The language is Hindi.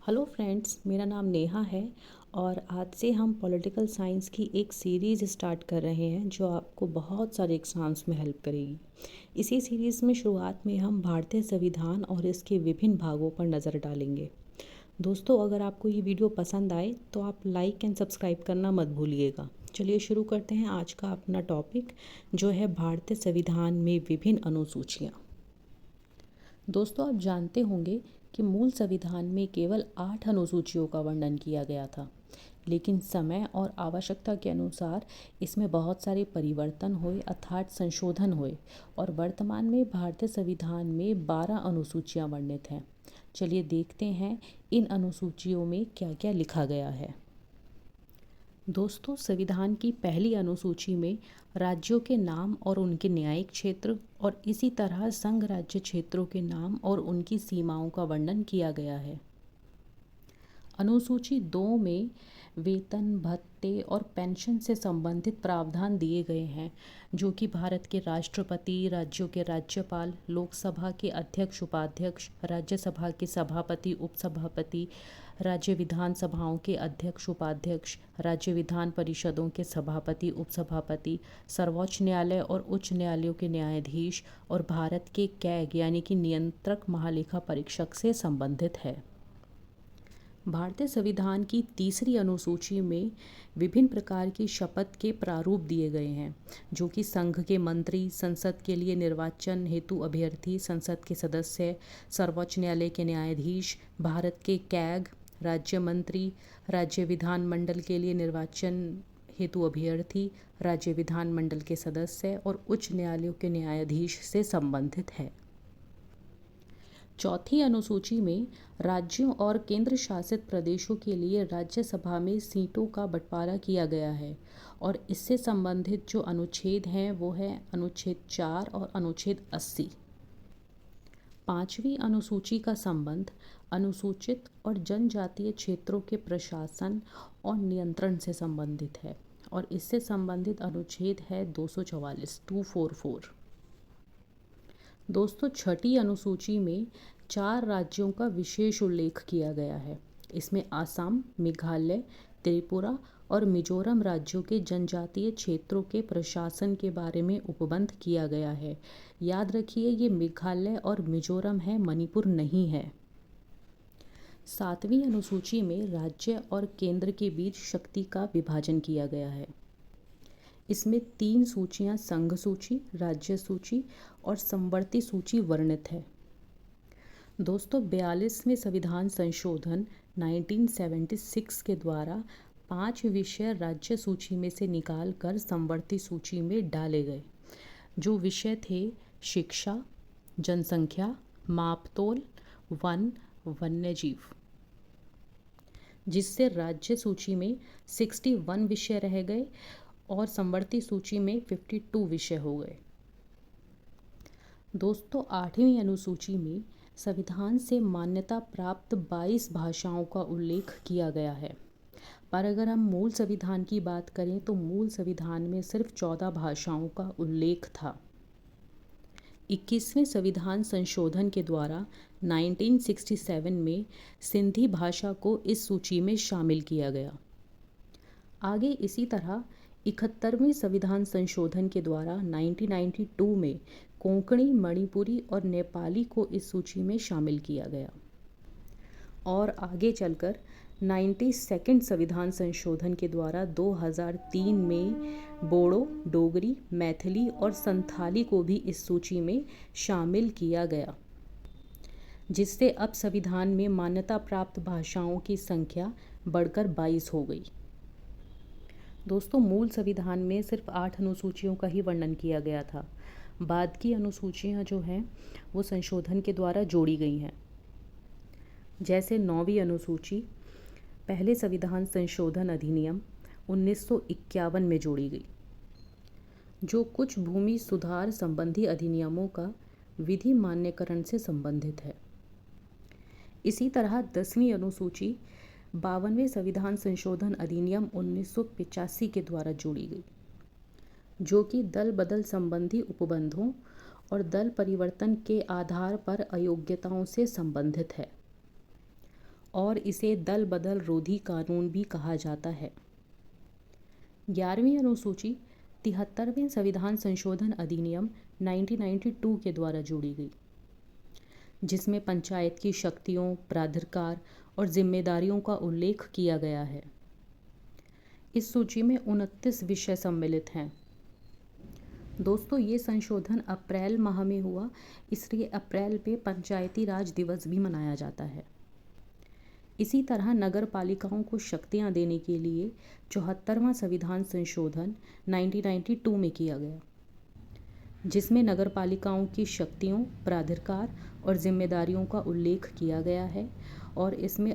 हेलो फ्रेंड्स, मेरा नाम नेहा है और आज से हम पॉलिटिकल साइंस की एक सीरीज़ स्टार्ट कर रहे हैं जो आपको बहुत सारे एग्ज़ाम्स में हेल्प करेगी। इसी सीरीज़ में शुरुआत में हम भारतीय संविधान और इसके विभिन्न भागों पर नज़र डालेंगे। दोस्तों, अगर आपको ये वीडियो पसंद आए तो आप लाइक एंड सब्सक्राइब करना मत भूलिएगा। चलिए शुरू करते हैं आज का अपना टॉपिक, जो है भारतीय संविधान में विभिन्न अनुसूचियाँ। दोस्तों, आप जानते होंगे कि मूल संविधान में केवल 8 अनुसूचियों का वर्णन किया गया था, लेकिन समय और आवश्यकता के अनुसार इसमें बहुत सारे परिवर्तन हुए अर्थात संशोधन हुए और वर्तमान में भारतीय संविधान में 12 अनुसूचियां वर्णित हैं। चलिए देखते हैं इन अनुसूचियों में क्या क्या लिखा गया है। दोस्तों, संविधान की पहली अनुसूची में राज्यों के नाम और उनके न्यायिक क्षेत्र और इसी तरह संघ राज्य क्षेत्रों के नाम और उनकी सीमाओं का वर्णन किया गया है। अनुसूची 2 में वेतन, भत्ते और पेंशन से संबंधित प्रावधान दिए गए हैं, जो कि भारत के राष्ट्रपति, राज्यों के राज्यपाल, लोकसभा के अध्यक्ष उपाध्यक्ष, राज्यसभा के सभापति उपसभापति, राज्य विधानसभाओं के अध्यक्ष उपाध्यक्ष, राज्य विधान परिषदों के सभापति उपसभापति, सर्वोच्च न्यायालय और उच्च न्यायालयों के न्यायाधीश और भारत के कैग यानी कि नियंत्रक महालेखा परीक्षक से संबंधित है। भारतीय संविधान की तीसरी अनुसूची में विभिन्न प्रकार की शपथ के प्रारूप दिए गए हैं, जो कि संघ के मंत्री, संसद के लिए निर्वाचन हेतु अभ्यर्थी, संसद के सदस्य, सर्वोच्च न्यायालय के न्यायाधीश, भारत के कैग, राज्य मंत्री, राज्य विधानमंडल के लिए निर्वाचन हेतु अभ्यर्थी, राज्य विधानमंडल के सदस्य और उच्च न्यायालयों के न्यायाधीश से संबंधित है। चौथी अनुसूची में राज्यों और केंद्र शासित प्रदेशों के लिए राज्यसभा में सीटों का बंटवारा किया गया है और इससे संबंधित जो अनुच्छेद हैं वो है अनुच्छेद 4 और अनुच्छेद 80। पांचवी अनुसूची का संबंध अनुसूचित और जनजातीय क्षेत्रों के प्रशासन और नियंत्रण से संबंधित है और इससे संबंधित अनुच्छेद है 244। दोस्तों, छठी अनुसूची में 4 राज्यों का विशेष उल्लेख किया गया है। इसमें आसाम, मेघालय, त्रिपुरा और मिजोरम राज्यों के जनजातीय क्षेत्रों के प्रशासन के बारे में उपबंध किया गया है। याद रखिए, ये मेघालय और मिजोरम है, मणिपुर नहीं है। 7वीं अनुसूची में राज्य और केंद्र के बीच शक्ति का विभाजन किया गया है। इसमें 3 सूचियां संघ सूची, राज्य सूची और समवर्ती सूची वर्णित है। दोस्तों, 42वें संविधान संशोधन 1976 के द्वारा 5 विषय राज्य सूची में से निकालकर समवर्ती सूची में डाले गए, जो विषय थे शिक्षा, जनसंख्या, मापतोल, वन, वन्यजीव, जिससे राज्य सूची में 61 विषय रह गए और समवर्ती सूची में 52 विषय हो गए। दोस्तों, 8वीं अनुसूची में संविधान से मान्यता प्राप्त 22 भाषाओं का उल्लेख किया गया है, पर अगर हम मूल संविधान की बात करें तो मूल संविधान में सिर्फ 14 भाषाओं का उल्लेख था। 21वें संविधान संशोधन के द्वारा 1967 में सिंधी भाषा को इस सूची में शामिल किया गया। आगे इसी तरह 71वें संविधान संशोधन के द्वारा 1992 में कोंकणी, मणिपुरी और नेपाली को इस सूची में शामिल किया गया और आगे चलकर 92वें संविधान संशोधन के द्वारा 2003 में बोडो, डोगरी, मैथिली और संथाली को भी इस सूची में शामिल किया गया, जिससे अब संविधान में मान्यता प्राप्त भाषाओं की संख्या बढ़कर 22 हो गई। दोस्तों, मूल संविधान में सिर्फ 8 अनुसूचियों का ही वर्णन किया गया था। बाद की अनुसूचियां जो हैं वो संशोधन के द्वारा जोड़ी गई हैं। जैसे 9वीं अनुसूची पहले संविधान संशोधन अधिनियम 1951 में जोड़ी गई, जो कुछ भूमि सुधार संबंधी अधिनियमों का विधि मान्यकरण से संबंधित है। इसी तरह 10वीं अनुसूची 52वें संविधान संशोधन अधिनियम 1985 के द्वारा जोड़ी गई, जो कि दल बदल संबंधी उपबंधों और दल परिवर्तन के आधार पर अयोग्यताओं से संबंधित है। और इसे दल बदल रोधी कानून भी कहा जाता है। 11वीं अनुसूची 73वें संविधान संशोधन अधिनियम 1992 के द्वारा जोड़ी गई, जिसमें पंचायत की शक्तियों, प्राधिकार और जिम्मेदारियों का उल्लेख किया गया है। इस सूची में 29 विषय सम्मिलित हैं। दोस्तों, ये संशोधन अप्रैल माह में हुआ, इसलिए अप्रैल पे पंचायती राज दिवस भी मनाया जाता है। इसी तरह नगर पालिकाओं को शक्तियां देने के लिए 74वां संविधान संशोधन 1992 में किया गया, जिसमें नगर पालिकाओं की शक्तियों, प्राधिकार और जिम्मेदारियों का उल्लेख किया गया है और इसमें